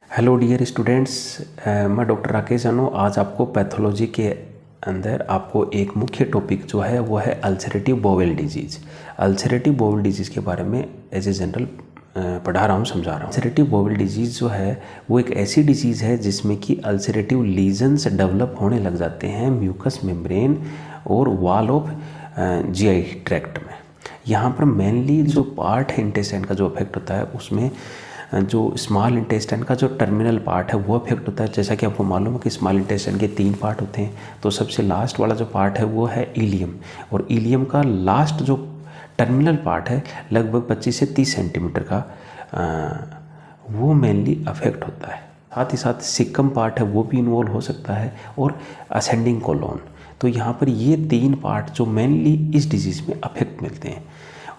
Hello dear students, मैं doctor Rakesh जानू। आज आपको पैथोलॉजी के अंदर आपको एक मुख्य टॉपिक जो है वो है ulcerative bowl disease. Ulcerative bowl disease के बारे में एज ए जनरल पढ़ा रहा हूँ, समझा रहा हूँ। अल्सरेटिव बाउल डिजीज़ जो है वो एक ऐसी डिजीज़ है जिसमें कि अल्सरेटिव लीजन्स डेवलप होने लग जाते हैं म्यूकस मेम्ब्रेन और वॉल ऑफ जीआई ट्रैक्ट में। यहाँ पर मेनली जो पार्ट है इंटेस्टाइन का जो अफेक्ट होता है उसमें जो स्मॉल इंटेस्टाइन का जो टर्मिनल पार्ट है वो अफेक्ट होता है। जैसा कि आपको मालूम है कि स्मॉल इंटेस्टाइन के 3 पार्ट होते हैं, तो सबसे लास्ट वाला जो पार्ट है वो है इलियम, और इलियम का लास्ट जो टर्मिनल पार्ट है लगभग 25 से 30 सेंटीमीटर का वो मेनली अफेक्ट होता है। साथ ही साथ सिक्कम पार्ट है वो भी इन्वॉल्व हो सकता है, और असेंडिंग कोलोन। तो यहाँ पर ये 3 पार्ट जो मेनली इस डिजीज़ में अफेक्ट मिलते हैं।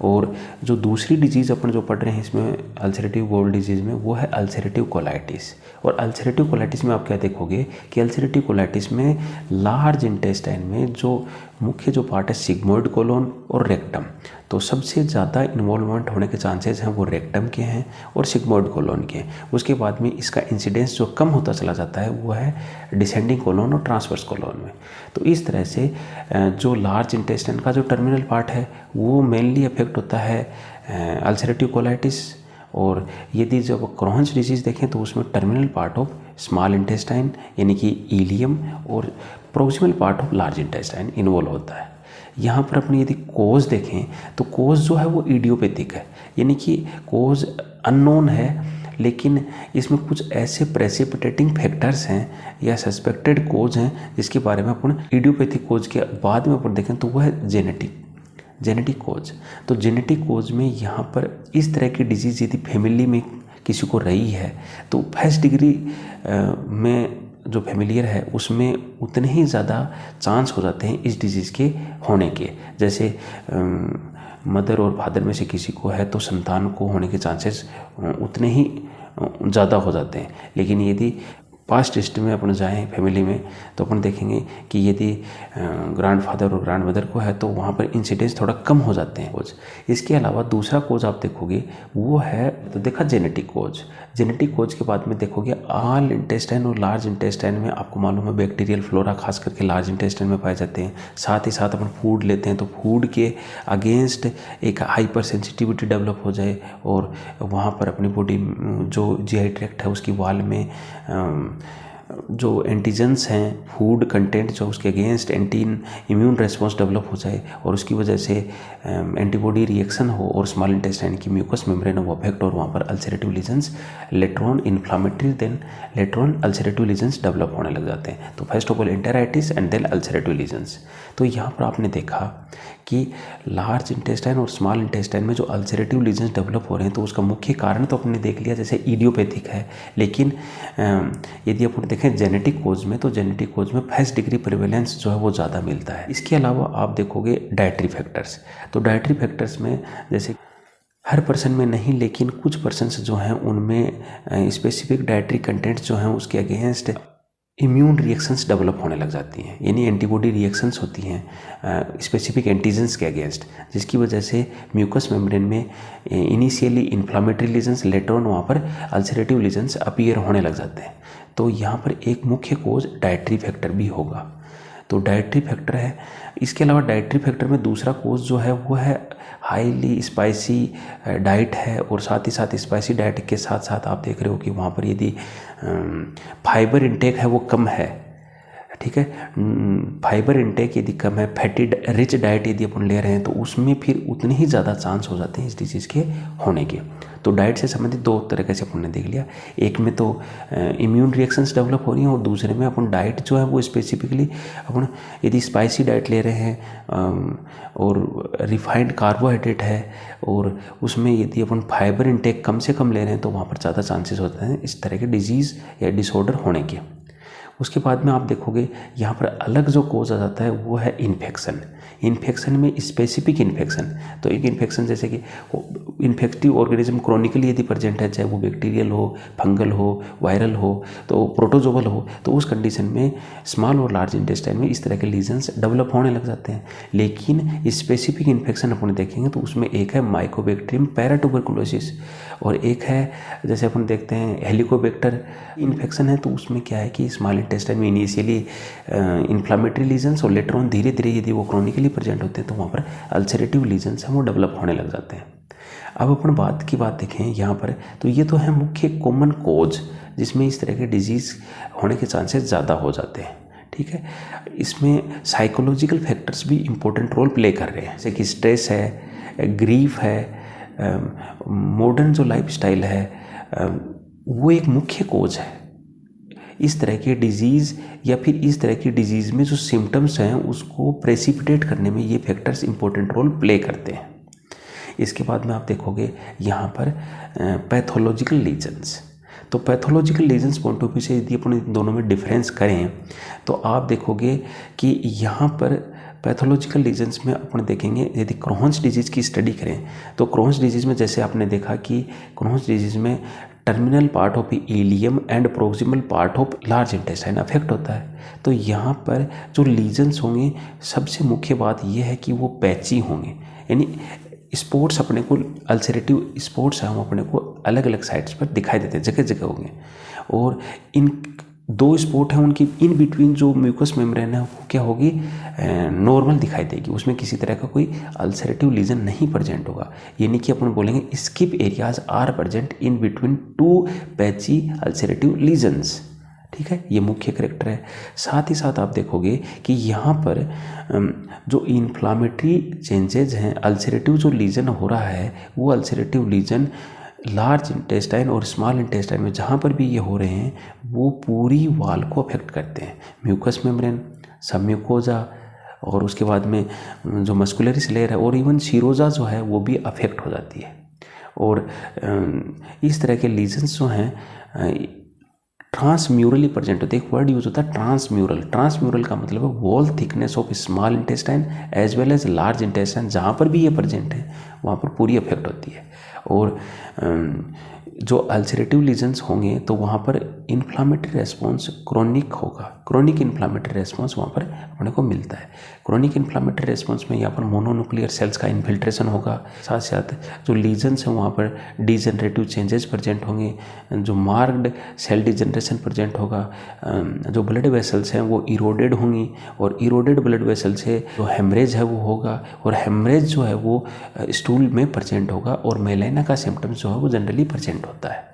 और जो दूसरी डिजीज़ अपन जो पढ़ रहे हैं इसमें अल्सरेटिव बाउल डिजीज़ में वो है अल्सरेटिव कोलाइटिस। और अल्सरेटिव कोलाइटिस में आप क्या देखोगे कि अल्सरेटिव कोलाइटिस में लार्ज इंटेस्टाइन में जो मुख्य जो पार्ट है सिग्मोइड कोलोन और रेक्टम, तो सबसे ज़्यादा इन्वॉल्वमेंट होने के चांसेस हैं वो रेक्टम के हैं और सिग्मोइड कोलोन के हैं। उसके बाद में इसका इंसिडेंस जो कम होता चला जाता है वो है डिसेंडिंग कोलोन और ट्रांसवर्स कोलोन में। तो इस तरह से जो लार्ज इंटेस्टाइन का जो टर्मिनल पार्ट है वो मेनली अफेक्ट होता है अल्सरेटिव कोलाइटिस। और यदि जब क्रॉन्स डिजीज़ देखें तो उसमें terminal part of small intestine यानी कि इलियम और proximal part of large intestine involve होता है। यहाँ पर अपनी यदि कोज देखें तो कोज जो है वो इडियोपैथिक है, यानी कि कोज अननोन है, लेकिन इसमें कुछ ऐसे प्रेसिपिटेटिंग फैक्टर्स हैं या सस्पेक्टेड कोज हैं जिसके बारे में अपन इडियोपैथिक कोज के बाद में अपन देखें तो वह है जेनेटिक कोज। तो जेनेटिक कोज में यहाँ पर इस तरह की डिजीज़ यदि फैमिली में किसी को रही है तो फर्स्ट डिग्री में जो फैमिलियर है उसमें उतने ही ज़्यादा चांस हो जाते हैं इस डिजीज़ के होने के। जैसे मदर और फादर में से किसी को है तो संतान को होने के चांसेस उतने ही ज़्यादा हो जाते हैं। लेकिन यदि पास्ट हिस्ट्री में अपन जाएँ फैमिली में तो अपन देखेंगे कि यदि ग्रैंडफादर और ग्रैंडमदर को है तो वहाँ पर इंसिडेंस थोड़ा कम हो जाते हैं कोज। इसके अलावा दूसरा कोज आप देखोगे वो है, तो देखा जेनेटिक कोज। जेनेटिक कोज के बाद में देखोगे ऑल इंटेस्टाइन और लार्ज इंटेस्टाइन में आपको मालूम है बैक्टीरियल फ्लोरा खास करके लार्ज इंटेस्टाइन में पाए जाते हैं। साथ ही साथ अपन फूड लेते हैं तो फूड के अगेंस्ट एक हाइपर सेंसिटिविटी डेवलप हो जाए और वहाँ पर अपनी बॉडी जो जीआई ट्रैक्ट है उसकी वॉल में जो एंटीजेंस हैं फूड कंटेंट जो उसके against anti immune response develop हो जाए और उसकी वजह से एंटीबॉडी रिएक्शन हो और स्मॉल इंटेस्टाइन की म्यूकस मेम्ब्रेन वो अफेक्ट और वहाँ पर ulcerative lesions later on inflammatory then later on ulcerative lesions develop होने लग जाते हैं। तो first of all enteritis and then ulcerative lesions. तो यहाँ पर आपने देखा कि लार्ज इंटेस्टाइन और स्मॉल इंटेस्टाइन में जो अल्सरेटिव लीजन्स डेवलप हो रहे हैं तो उसका मुख्य कारण तो आपने देख लिया जैसे इडियोपैथिक है। लेकिन यदि अपन देखें जेनेटिक कोज में तो जेनेटिक कोज में फर्स्ट डिग्री प्रिवेलेंस जो है वो ज़्यादा मिलता है। इसके अलावा आप देखोगे डाइटरी फैक्टर्स। तो डाइटरी फैक्टर्स में जैसे हर पर्सन में नहीं लेकिन कुछ पर्सन्स जो हैं उनमें स्पेसिफिक डाइटरी कंटेंट्स जो हैं उसके अगेंस्ट इम्यून रिएक्शंस डेवलप होने लग जाती हैं, यानी एंटीबॉडी रिएक्शंस होती हैं स्पेसिफिक एंटीजेंस के अगेंस्ट, जिसकी वजह से म्यूकस मेम्ब्रेन में initially inflammatory lesions later on वहाँ पर अल्सरेटिव लीजन्स अपीयर होने लग जाते हैं। तो यहाँ पर एक मुख्य कोज डाइटरी फैक्टर भी होगा। तो डाइटरी फैक्टर है। इसके अलावा डाइटरी फैक्टर में दूसरा कोज जो है वो है हाईली स्पाइसी डाइट है, और साथ ही साथ स्पाइसी डाइट के साथ साथ आप देख रहे हो कि वहाँ पर यदि फाइबर इंटेक है वो कम है, ठीक है, फाइबर इंटेक यदि कम है, फैटी रिच डाइट यदि अपन ले रहे हैं तो उसमें फिर उतने ही ज़्यादा चांस हो जाते हैं इस डिजीज़ के होने के। तो डाइट से संबंधित 2 तरीके से अपन ने देख लिया, एक में तो इम्यून रिएक्शंस डेवलप हो रही हैं और दूसरे में अपन डाइट जो है वो स्पेसिफिकली अपन यदि स्पाइसी डाइट ले रहे हैं और रिफाइंड कार्बोहाइड्रेट है और उसमें यदि अपन फाइबर इंटेक कम से कम ले रहे हैं तो वहाँ पर ज़्यादा चांसेस होते हैं इस तरह के डिजीज़ या डिसऑर्डर होने के। उसके बाद में आप देखोगे यहाँ पर अलग जो कोज आ जाता है वो है इन्फेक्शन। इन्फेक्शन में स्पेसिफिक इन्फेक्शन, तो एक इन्फेक्शन जैसे कि इन्फेक्टिव ऑर्गेनिज्म क्रॉनिकली यदि प्रेजेंट है, चाहे वो बैक्टीरियल हो, फंगल हो, वायरल हो, तो प्रोटोजोवल हो, तो उस कंडीशन में स्मॉल और लार्ज इंटेस्टाइन में इस तरह के लीजन्स डेवलप होने लग जाते हैं। लेकिन स्पेसिफिक इन्फेक्शन अपन देखेंगे तो उसमें एक है माइकोबैक्टीरियम पैराट्यूबरकुलोसिस और एक है जैसे अपन देखते हैं हेलिकोबैक्टर इन्फेक्शन है, तो उसमें क्या है कि स्मॉल इंटेस्टाइन में इनिशियली इन्फ्लामेटरी लीजन्स और लेटर ऑन धीरे धीरे यदि वो क्रॉनिकली प्रेजेंट होते हैं तो वहाँ पर अल्सरेटिव लीजन्स हैं वो डेवलप होने लग जाते हैं। अब अपन बात देखें यहाँ पर, तो ये तो है मुख्य कॉमन कोज जिसमें इस तरह के डिजीज़ होने के चांसेस ज़्यादा हो जाते हैं। ठीक है, इसमें साइकोलॉजिकल फैक्टर्स भी इम्पोर्टेंट रोल प्ले कर रहे हैं, जैसे कि स्ट्रेस है, ग्रीफ है, मॉडर्न जो लाइफस्टाइल है वो एक मुख्य कोज है इस तरह के डिजीज़ या फिर इस तरह की डिजीज़ में जो सिम्टम्स हैं उसको प्रेसिपिटेट करने में ये फैक्टर्स इंपॉर्टेंट रोल प्ले करते हैं। इसके बाद में आप देखोगे यहाँ पर पैथोलॉजिकल लीजन्स, तो pathological lesions point of view से यदि अपन इन दोनों में डिफरेंस करें तो आप देखोगे कि यहाँ पर पैथोलॉजिकल लीजन्स में अपन देखेंगे यदि क्रोहन्स डिजीज़ की स्टडी करें तो क्रोहन्स डिजीज़ में जैसे आपने देखा कि क्रोहन्स डिजीज़ में terminal part of ileum and proximal part of large intestine affect होता है। तो यहाँ पर जो लीजन्स होंगे सबसे मुख्य बात यह है कि वो पैची होंगे, यानी स्पॉट्स अपने को अल्सरेटिव स्पॉट्स हैं वो अपने को अलग अलग साइड्स पर दिखाई देते हैं, जगह जगह होंगे। और इन दो स्पॉट हैं उनकी इन बिटवीन जो म्यूकस मेम्ब्रेन है वो क्या होगी, नॉर्मल दिखाई देगी, उसमें किसी तरह का कोई अल्सरेटिव लीजन नहीं प्रेजेंट होगा। यानी कि अपन बोलेंगे skip areas are present in between two patchy ulcerative lesions. ठीक है, ये मुख्य कैरेक्टर है। साथ ही साथ आप देखोगे कि यहाँ पर जो इन्फ्लामेटरी चेंजेज हैं, अल्सरेटिव जो लीजन हो रहा है वो अल्सरेटिव लीजन लार्ज इंटेस्टाइन और स्मॉल इंटेस्टाइन में जहाँ पर भी ये हो रहे हैं वो पूरी वाल को अफेक्ट करते हैं, म्यूकस मेम्ब्रेन, सबम्यूकोजा और उसके बाद में जो मस्कुलरिस लेयर है और इवन सीरोजा जो है वो भी अफेक्ट हो जाती है। और इस तरह के लीजन्स जो हैं ट्रांसम्यूरली प्रेजेंट होते हैं। एक वर्ड यूज होता है ट्रांसम्यूरल। ट्रांसम्यूरल का मतलब है wall thickness of small intestine as well as large intestine, जहाँ पर भी ये प्रेजेंट है वहाँ पर पूरी अफेक्ट होती है। और जो अल्सरेटिव लीजन्स होंगे तो वहाँ पर इन्फ्लामेटरी रेस्पॉन्स क्रोनिक होगा, क्रोनिक इन्फ्लामेटरी रेस्पॉन्स वहाँ पर अपने को मिलता है। क्रोनिक इन्फ्लामेटरी रेस्पॉन्स में यहाँ पर मोनोन्यूक्लियर सेल्स का इन्फिल्ट्रेशन होगा, साथ साथ जो लीजन्स हैं वहाँ पर डिजनरेटिव चेंजेस प्रेजेंट होंगे, जो मार्क्ड सेल डिजनरेशन प्रेजेंट होगा, जो ब्लड वेसल्स हैं वो इरोडेड होंगी और इरोडेड ब्लड वेसल से जो हेमरेज है वो होगा और हेमरेज जो है वो स्टूल में प्रेजेंट होगा और मेलाइना का सिम्टम्स जो है वो जनरली प्रेजेंट होता है।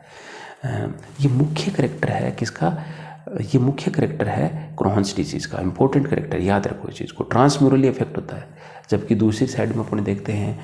ये मुख्य कैरेक्टर है किसका, ये मुख्य कैरेक्टर है क्रोहन्स डिजीज़ का। इंपॉर्टेंट कैरेक्टर याद रखो इस चीज़ को, ट्रांसम्यूरली इफेक्ट होता है। जबकि दूसरी साइड में अपन देखते हैं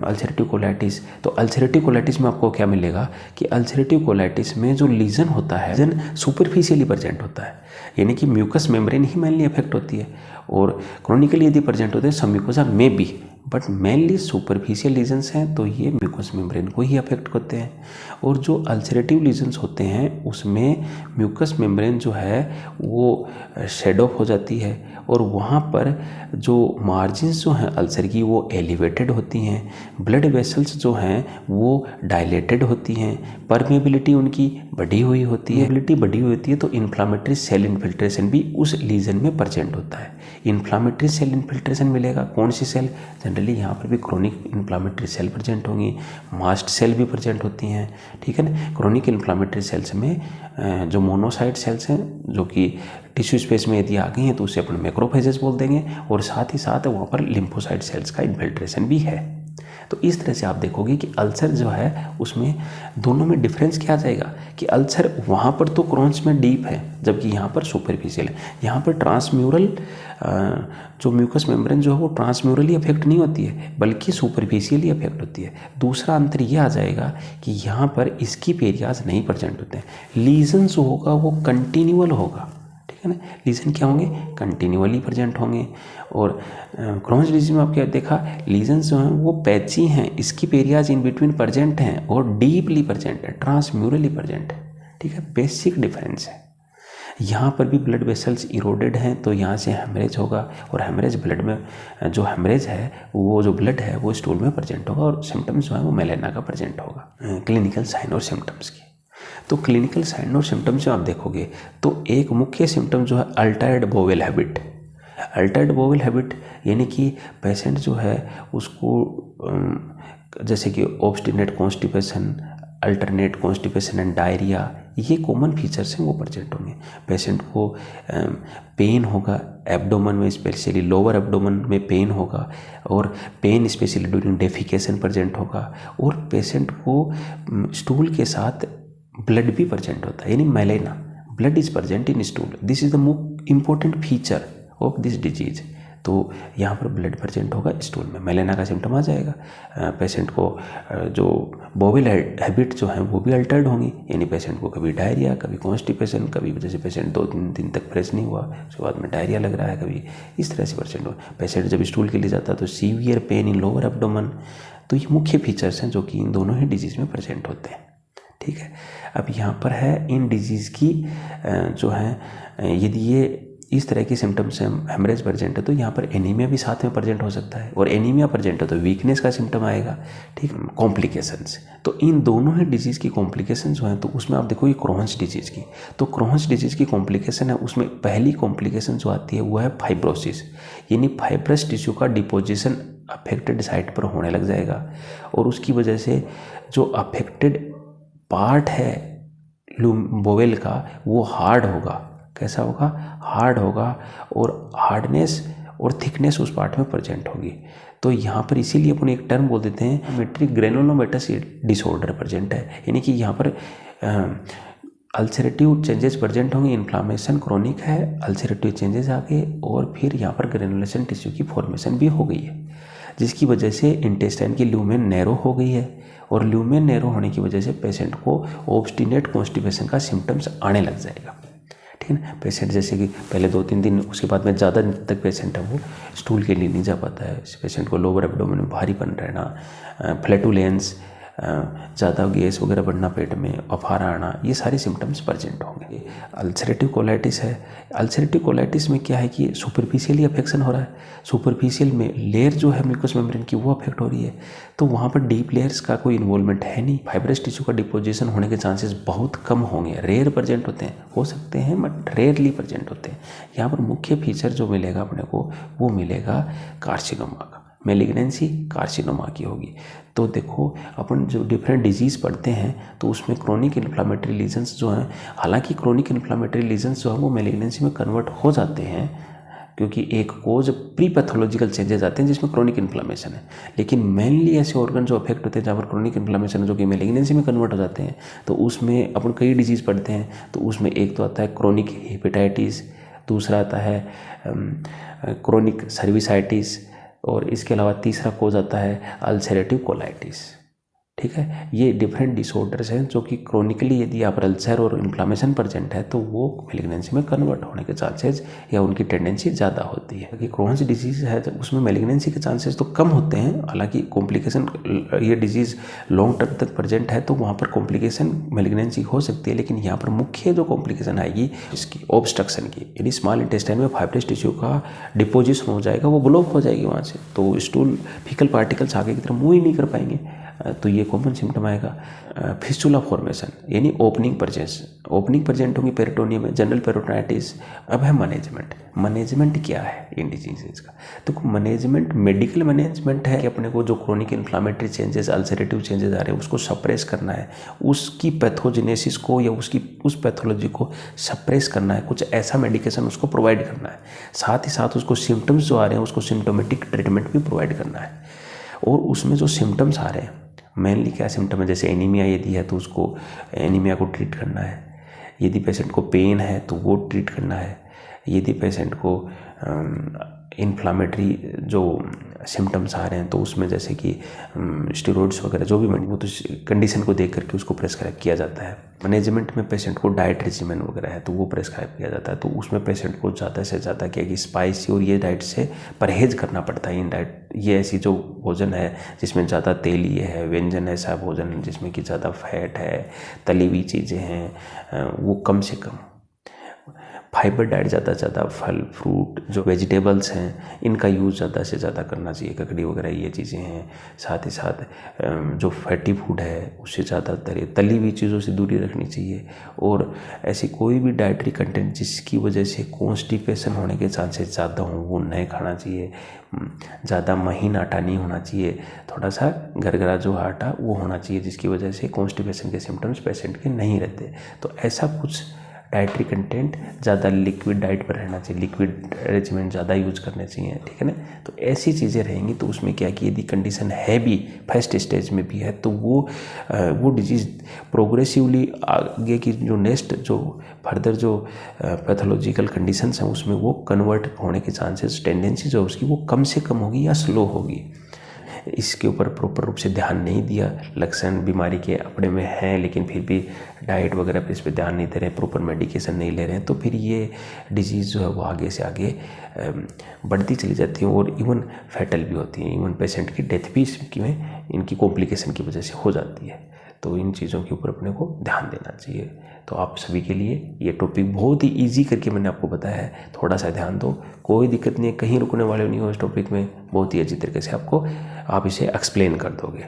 अल्सरेटिव कोलाइटिस, तो अल्सरेटिव कोलाइटिस में आपको क्या मिलेगा कि अल्सरेटिव कोलाइटिस में जो लीजन होता है लीजन सुपरफिशियली प्रेजेंट होता है, यानी कि म्यूकस मेम्ब्रेन ही मेनली अफेक्ट होती है। और क्रोनिकली यदि प्रेजेंट होते हैं सबम्यूकोसा में भी, बट मेनली सुपरफिशियल लीजन्स हैं तो ये म्यूकस मेम्ब्रेन को ही अफेक्ट करते हैं। और जो अल्सरेटिव लीजन्स होते हैं उसमें म्यूकस मेम्ब्रेन जो है वो शेड ऑफ हो जाती है और वहाँ पर जो मार्जिन्स जो हैं अल्सर की वो एलिवेटेड होती हैं, ब्लड वेसल्स जो हैं वो डायलेटेड होती हैं, परमेबिलिटी उनकी बढ़ी हुई होती है। परमेबिलिटी बढ़ी हुई होती है तो इन्फ्लामेटरी सेल इन्फिल्ट्रेशन भी उस लीजन में प्रेजेंट होता है। इन्फ्लामेटरी सेल इन्फिल्ट्रेशन मिलेगा, कौन सी सेल, जनरली यहाँ पर भी क्रोनिक इन्फ्लामेटरी सेल प्रेजेंट होंगी, मास्ट सेल भी प्रेजेंट होती हैं। ठीक है ना, क्रोनिक इन्फ्लामेटरी सेल्स में जो मोनोसाइट सेल्स हैं जो कि टिश्यू स्पेस में यदि आ गई हैं तो उसे अपन मैक्रोफेजेस बोल देंगे और साथ ही साथ वहाँ पर लिम्फोसाइट सेल्स का इन्फिल्ट्रेशन भी है। तो इस तरह से आप देखोगे कि अल्सर जो है उसमें दोनों में डिफरेंस क्या आ जाएगा कि अल्सर वहाँ पर तो क्रोन्स में डीप है जबकि यहाँ पर सुपरफिशियल है। यहाँ पर ट्रांसम्यूरल जो म्यूकस मेम्ब्रेन जो है वो ट्रांसम्यूरली अफेक्ट नहीं होती है बल्कि सुपरफिशियली अफेक्ट होती है। दूसरा अंतर ये आ जाएगा कि यहाँ पर स्किप एरियाज नहीं प्रेजेंट होते हैं, लीजन जो होगा वो कंटिन्यूअल होगा। ठीक है ना, लीजन क्या होंगे, कंटिन्यूअली प्रेजेंट होंगे। और क्रोहन्स डिजीज में आप क्या देखा, लीजन्स जो हैं वो पैची हैं, skip areas in between present हैं और डीपली प्रेजेंट है, ट्रांसम्यूरली प्रेजेंट है। ठीक है, बेसिक डिफरेंस है। यहाँ पर भी ब्लड वेसल्स इरोडेड हैं तो यहाँ से हेमरेज होगा, और हेमरेज ब्लड में जो हेमरेज है वो जो ब्लड है वो स्टूल में प्रेजेंट होगा, और सिम्टम्स जो है वो मेलेना का प्रेजेंट होगा। क्लिनिकल साइन और सिम्टम्स की, तो क्लिनिकल साइन और सिम्टम्स जो आप देखोगे तो एक मुख्य सिम्टम जो है Altered bowel habit. Altered bowel habit यानी कि पेशेंट जो है उसको जैसे कि obstinate constipation, alternate constipation and diarrhoea, ये कॉमन फीचर्स हैं वो प्रेजेंट होंगे। पेशेंट को पेन होगा एब्डोमेन में, स्पेशली लोअर एब्डोमेन में पेन होगा, और pain specially during defecation present होगा, और पेशेंट को स्टूल के साथ ब्लड भी प्रेजेंट होता है, यानी melena, blood is present in stool. This is the most important feature of this disease. तो यहाँ पर ब्लड प्रेजेंट होगा स्टूल में, मेलेना का सिम्टम आ जाएगा। पेशेंट को जो बोवेल हैबिट जो है वो भी अल्टर्ड होंगी, यानी पेशेंट को कभी डायरिया, कभी कॉन्स्टिपेशन, कभी जैसे पेशेंट 2-3 दिन तक फ्रेश नहीं हुआ उसके बाद में डायरिया लग रहा है, कभी इस तरह से पेशेंट जब स्टूल के लिए जाता है तो severe pain in lower abdomen. तो ये मुख्य फीचर्स हैं जो कि इन दोनों ही डिजीज़ में प्रेजेंट होते हैं। ठीक है, अब यहाँ पर है इन डिजीज़ की जो है, यदि ये इस तरह की सिम्टम्स हेमरेज प्रेजेंट है तो यहाँ पर एनीमिया भी साथ में प्रेजेंट हो सकता है, और एनीमिया प्रेजेंट है तो वीकनेस का सिम्टम आएगा। ठीक, कॉम्प्लिकेशंस, तो इन दोनों ही डिजीज़ की कॉम्प्लिकेशंस जो हैं तो उसमें आप देखो ये क्रोहन्स डिजीज़ की, तो क्रोहन्स डिजीज़ की कॉम्प्लिकेशन है, उसमें पहली कॉम्प्लिकेशन जो आती है वो है फाइब्रोसिस, यानी फाइब्रस टिश्यू का डिपोजिशन अफेक्टेड साइट पर होने लग जाएगा, और उसकी वजह से जो अफेक्टेड पार्ट है बोवेल का वो हार्ड होगा। कैसा होगा? हार्ड होगा, और हार्डनेस और थिकनेस उस पार्ट में प्रेजेंट होगी। तो यहाँ पर इसीलिए अपन एक टर्म बोल देते हैं मेट्रिक ग्रेनुलोमेटस डिसऑर्डर प्रेजेंट है, यानी कि यहाँ पर अल्सरेटिव चेंजेस प्रेजेंट होंगे, इन्फ्लामेशन क्रोनिक है, अल्सरेटिव चेंजेस आ गए, और फिर यहाँ पर ग्रेनुलेशन टिश्यू की फॉर्मेशन भी हो गई है, जिसकी वजह से इंटेस्टाइन की ल्यूमेन नैरो हो गई है, और ल्यूमेन नैरो होने की वजह से पेशेंट को ऑब्स्टिनेट कॉन्स्टिपेशन का सिम्टम्स आने लग जाएगा। ठीक है ना, पेशेंट जैसे कि पहले 2-3 दिन, उसके बाद में ज़्यादा दिन तक पेशेंट है वो स्टूल के लिए नहीं जा पाता है, पेशेंट को लोअर एब्डोमेन में भारीपन रहना, फ्लैटुलेंस, ज़्यादा गैस वगैरह बढ़ना पेट में, अफारा आना, ये सारे सिम्टम्स प्रेजेंट होंगे। अल्सरेटिव कोलाइटिस है, अल्सरेटिव कोलाइटिस में क्या है कि सुपरफिशियली अफेक्शन हो रहा है, सुपरफिशियल में लेयर जो है म्यूकस मेम्ब्रेन की वो अफेक्ट हो रही है, तो वहाँ पर डीप लेयर्स का कोई इन्वॉल्वमेंट है नहीं, फाइब्रस टिश्यू का डिपोजिशन होने के चांसेस बहुत कम होंगे, रेयर प्रेजेंट होते हैं, हो सकते हैं बट रेयरली प्रेजेंट होते हैं। यहाँ पर मुख्य फीचर जो मिलेगा अपने को वो मिलेगा कार्सिनोमा का, मेलिग्नेंसी कार्सिनोमा की होगी। तो देखो अपन जो डिफरेंट डिजीज़ पढ़ते हैं तो उसमें क्रोनिक इन्फ्लामेटरी लीजन्स जो हैं, हालांकि क्रोनिक इन्फ्लामेटरी लीजन्स जो है वो मेलिग्नेंसी में कन्वर्ट हो जाते हैं, क्योंकि एक कोज प्री पैथोलॉजिकल चेंजेस आते हैं जिसमें क्रोनिक इन्फ्लामेशन है, लेकिन मेनली ऐसे ऑर्गन जो अफेक्ट होते हैं जहाँ पर क्रोनिक इन्फ्लामेशन है जो कि मेलिग्नेंसी में कन्वर्ट हो जाते हैं, तो उसमें अपन कई डिजीज़ पढ़ते हैं। तो उसमें एक तो आता है क्रोनिक हेपेटाइटिस, दूसरा आता है क्रोनिक सर्विसाइटिस, और इसके अलावा तीसरा कोज आता है अल्सरेटिव कोलाइटिस। ठीक है, ये डिफरेंट डिसऑर्डर्स हैं जो कि क्रोनिकली यदि आप अल्सर और इन्फ्लामेशन प्रेजेंट है तो वो मेलिग्नेंसी में कन्वर्ट होने के चांसेस या उनकी टेंडेंसी ज़्यादा होती है। कि क्रोन्स डिजीज़ है तो उसमें मेलिग्नेंसी के चांसेस तो कम होते हैं, हालांकि कॉम्प्लिकेशन, ये डिजीज़ लॉन्ग टर्म तक प्रेजेंट है तो वहाँ पर कॉम्प्लिकेशन मेलिग्नेंसी हो सकती है, लेकिन यहाँ पर मुख्य जो कॉम्प्लिकेशन आएगी इसकी ऑब्स्ट्रक्शन की, यानी स्मॉल इंटेस्टाइन में फाइब्रस टिश्यू का डिपोजिशन हो जाएगा, वो ब्लॉक हो जाएगी वहाँ से, तो स्टूल फीकल पार्टिकल्स आगे की तरफ मूव ही नहीं कर पाएंगे, तो ये कॉमन सिम्टम आएगा। फिस्टुला फॉर्मेशन यानी ओपनिंग प्रेजेंट होंगी पेरिटोनियम में, जनरल पेरिटोनाइटिस। अब है मैनेजमेंट क्या है इन डिजीजेज का? तो मैनेजमेंट, मेडिकल मैनेजमेंट है कि अपने को जो chronic inflammatory changes, ulcerative changes आ रहे हैं उसको सप्रेस करना है, उसकी पैथोजेनेसिस को या उस पैथोलॉजी को सप्रेस करना है, कुछ ऐसा मेडिकेशन उसको प्रोवाइड करना है, साथ ही साथ उसको सिम्टम्स जो आ रहे हैं उसको सिम्टोमेटिक ट्रीटमेंट भी प्रोवाइड करना है। और उसमें जो सिम्टम्स आ रहे हैं मेनली क्या सिम्टम है, जैसे एनीमिया यदि है तो उसको एनीमिया को ट्रीट करना है, यदि पेशेंट को पेन है तो वो ट्रीट करना है, यदि पेशेंट को इन्फ्लामेटरी जो सिम्टम्स आ रहे हैं तो उसमें जैसे कि स्टेरॉइड्स वगैरह जो भी वो तो कंडीशन को देख करके उसको प्रेस्क्राइब किया जाता है। मैनेजमेंट में पेशेंट को डाइट रेजिमेन वगैरह है तो वो प्रेस्क्राइब किया जाता है, तो उसमें पेशेंट को ज़्यादा से ज़्यादा क्या कि स्पाइसी और ये डाइट से परहेज करना पड़ता है। इन डाइट ये ऐसी जो भोजन है जिसमें ज़्यादा तेलीय है, व्यंजन ऐसा भोजन जिसमें कि ज़्यादा फैट है, तली हुई चीज़ें हैं, वो कम से कम। फाइबर डाइट ज़्यादा से ज़्यादा, फल फ्रूट जो वेजिटेबल्स हैं इनका यूज़ ज़्यादा से ज़्यादा करना चाहिए, ककड़ी वगैरह ये चीज़ें हैं। साथ ही साथ जो फैटी फूड है उससे ज़्यादातर तली हुई चीज़ों से दूरी रखनी चाहिए। और ऐसी कोई भी डाइटरी कंटेंट जिसकी वजह से कॉन्स्टिपेशन होने के चांसेस ज़्यादा हों वो नहीं खाना चाहिए। ज़्यादा महीन आटा नहीं होना चाहिए, थोड़ा सा गरगरा जो आटा वो होना चाहिए, जिसकी वजह से कॉन्स्टिपेशन के सिम्टम्स पेशेंट के नहीं रहते। तो ऐसा कुछ डाइटरी कंटेंट, ज़्यादा लिक्विड डाइट पर रहना चाहिए, लिक्विड रेजिमेंट ज़्यादा यूज करने चाहिए, ठीक है ना। तो ऐसी चीज़ें रहेंगी तो उसमें क्या कि यदि कंडीशन है भी फर्स्ट स्टेज में भी है तो वो डिजीज़ प्रोग्रेसिवली आगे की जो नेक्स्ट जो फर्दर जो पैथोलॉजिकल कंडीशंस हैं उसमें वो कन्वर्ट होने के चांसेस, टेंडेंसी जो उसकी वो कम से कम होगी या स्लो होगी। इसके ऊपर प्रॉपर रूप से ध्यान नहीं दिया, लक्षण बीमारी के अपने में हैं लेकिन फिर भी डाइट वगैरह पे इस पर ध्यान नहीं दे रहे हैं, प्रॉपर मेडिकेशन नहीं ले रहे हैं, तो फिर ये डिजीज़ जो है वो आगे से आगे बढ़ती चली जाती है और इवन फैटल भी होती है। इवन पेशेंट की डेथ भी इसमें इनकी कॉम्प्लिकेशन की वजह से हो जाती है। तो इन चीज़ों के ऊपर अपने को ध्यान देना चाहिए। तो आप सभी के लिए ये टॉपिक बहुत ही इजी करके मैंने आपको बताया है, थोड़ा सा ध्यान दो, कोई दिक्कत नहीं है, कहीं रुकने वाले नहीं हो इस टॉपिक में, बहुत ही अच्छी तरीके से आप इसे एक्सप्लेन कर दोगे।